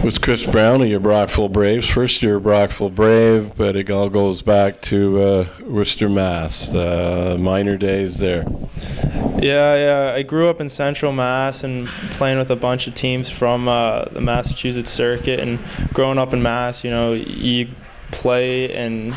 With Chris Brown of your Brockville Braves, first year Brockville Brave, but it all goes back to Worcester, Mass. Minor days there. Yeah. I grew up in Central Mass and playing with a bunch of teams from the Massachusetts circuit. And growing up in Mass, you play and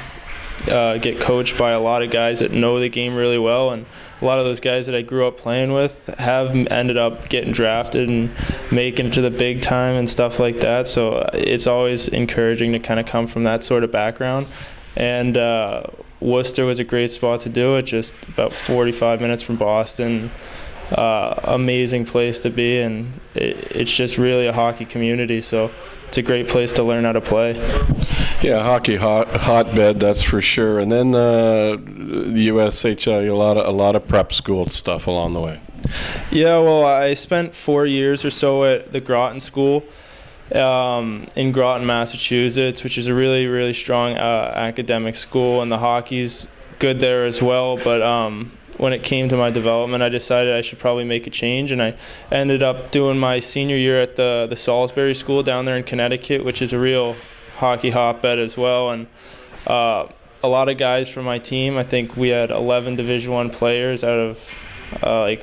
get coached by a lot of guys that know the game really well, and a lot of those guys that I grew up playing with have ended up getting drafted and making it to the big time and stuff like that. So it's always encouraging to kind of come from that sort of background. And Worcester was a great spot to do it, just about 45 minutes from Boston. Amazing place to be, and it's just really a hockey community, so it's a great place to learn how to play. Yeah, hockey hotbed, that's for sure. And then the USHL, a lot of prep school stuff along the way. Yeah, well, I spent 4 years or so at the Groton School in Groton, Massachusetts, which is a really, really strong academic school, and the hockey's good there as well. But when it came to my development, I decided I should probably make a change, and I ended up doing my senior year at the Salisbury School down there in Connecticut, which is a real hockey hotbed as well. And a lot of guys from my team, I think we had 11 Division I players out of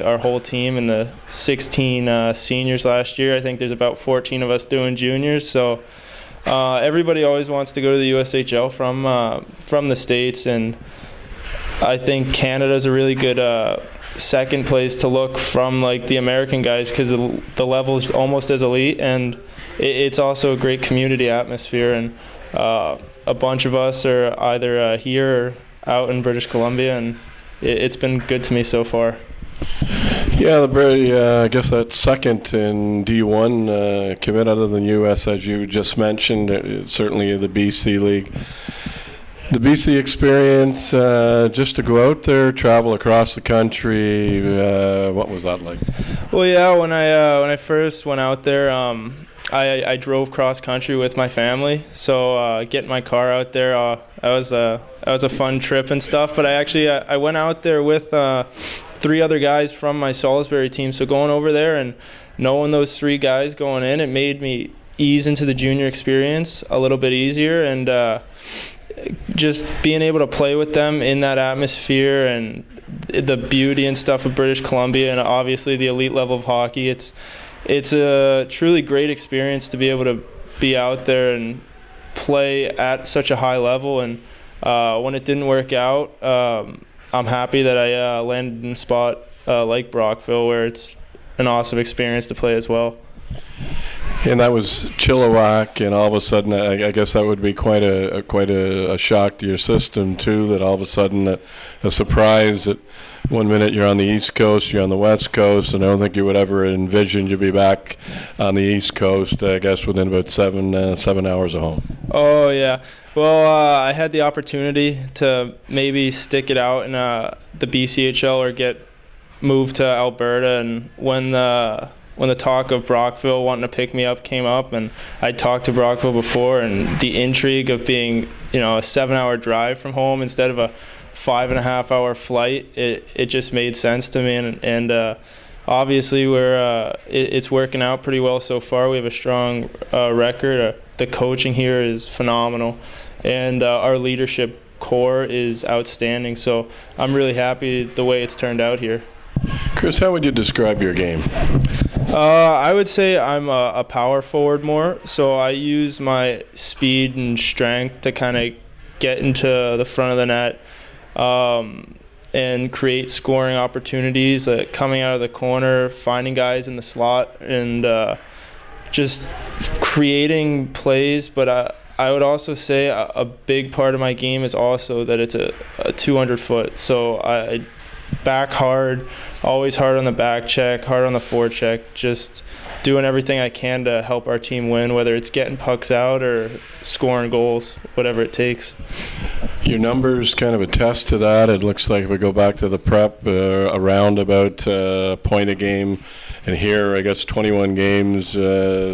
our whole team, and the 16 seniors last year. I think there's about 14 of us doing juniors. So everybody always wants to go to the USHL from the States, and I think Canada's a really good second place to look from the American guys, because the level is almost as elite, and it's also a great community atmosphere. And a bunch of us are either here or out in British Columbia, and it's been good to me so far. Yeah, I guess that second in D1 commit other than US, as you just mentioned, certainly the BC League. The BC experience, just to go out there, travel across the country, what was that like? Well, yeah, when I first went out there, I drove cross country with my family. So getting my car out there, that was a fun trip and stuff. But I went out there with 3 other guys from my Salisbury team. So going over there and knowing those 3 guys going in, it made me ease into the junior experience a little bit easier, and just being able to play with them in that atmosphere and the beauty and stuff of British Columbia, and obviously the elite level of hockey. It's a truly great experience to be able to be out there and play at such a high level. And when it didn't work out, I'm happy that I landed in a spot like Brockville, where it's an awesome experience to play as well. And that was Chilliwack, and all of a sudden, I guess that would be quite a shock to your system too. That all of a sudden, a surprise that one minute you're on the East Coast, you're on the West Coast, and I don't think you would ever envision you'd be back on the East Coast. I guess within about 7 hours of home. Oh yeah, well I had the opportunity to maybe stick it out in the BCHL or get moved to Alberta, and when the talk of Brockville wanting to pick me up came up, and I talked to Brockville before, and the intrigue of being, a 7-hour drive from home instead of a 5.5-hour flight, it just made sense to me, and obviously it's working out pretty well so far. We have a strong record. The coaching here is phenomenal, and our leadership core is outstanding. So I'm really happy the way it's turned out here. Chris, how would you describe your game? I would say I'm a power forward more, so I use my speed and strength to kind of get into the front of the net and create scoring opportunities, coming out of the corner, finding guys in the slot, and just creating plays. But I would also say a big part of my game is also that it's a 200-foot, so I back hard, always hard on the back check, hard on the forecheck, just doing everything I can to help our team win, whether it's getting pucks out or scoring goals, whatever it takes. Your numbers kind of attest to that. It looks like if we go back to the prep, around about a point a game, and here I guess 21 games,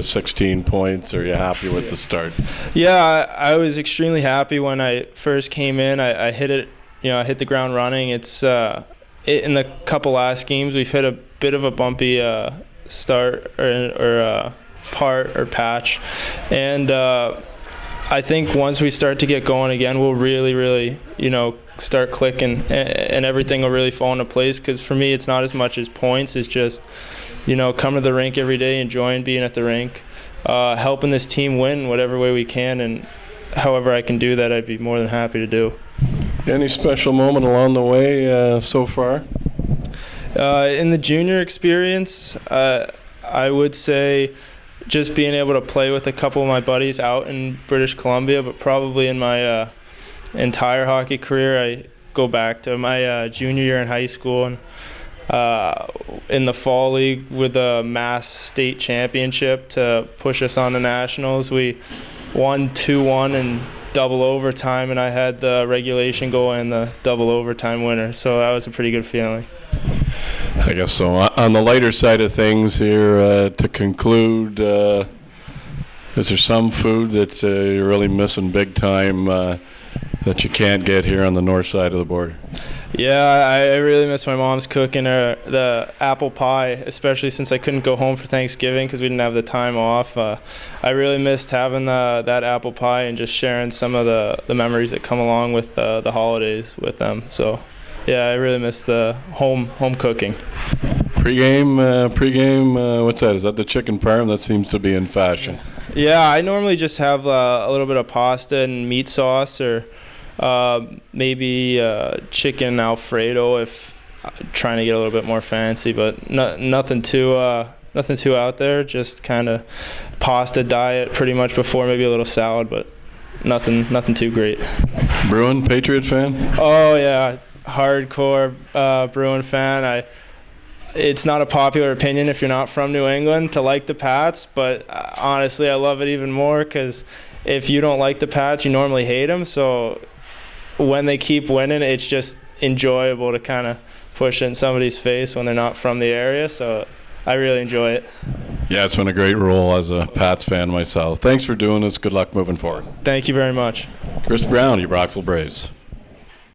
16 points. Are you happy with the start? Yeah, I was extremely happy when I first came in. I hit it, I hit the ground running. It's in the couple last games, we've hit a bit of a bumpy start or part or patch, and I think once we start to get going again, we'll really, start clicking, and everything will really fall into place. Because for me, it's not as much as points. It's just, come to the rink every day, enjoying being at the rink, helping this team win whatever way we can, and however I can do that, I'd be more than happy to do. Any special moment along the way so far? In the junior experience, I would say just being able to play with a couple of my buddies out in British Columbia, but probably in my entire hockey career, I go back to my junior year in high school, and in the fall league with the Mass State Championship to push us on the Nationals. We won 2-1 in double overtime, and I had the regulation goal and the double overtime winner, so that was a pretty good feeling. I guess so. On the lighter side of things here, to conclude, is there some food that you're really missing big time that you can't get here on the north side of the border? Yeah, I really miss my mom's cooking the apple pie, especially since I couldn't go home for Thanksgiving because we didn't have the time off. I really missed having that apple pie and just sharing some of the memories that come along with the holidays with them. So, yeah, I really miss the home cooking. Pre-game, what's that? Is that the chicken parm? That seems to be in fashion. Yeah, I normally just have a little bit of pasta and meat sauce, or maybe chicken Alfredo if trying to get a little bit more fancy, but nothing too out there. Just kind of pasta diet pretty much before, maybe a little salad, but nothing too great. Bruin Patriot fan? Oh yeah, hardcore Bruin fan. It's not a popular opinion if you're not from New England to like the Pats, but honestly I love it even more because if you don't like the Pats, you normally hate them. So when they keep winning, it's just enjoyable to kind of push it in somebody's face when they're not from the area. So I really enjoy it. Yeah, it's been a great role as a Pats fan myself. Thanks for doing this. Good luck moving forward. Thank you very much. Chris Brown, your Brockville Braves.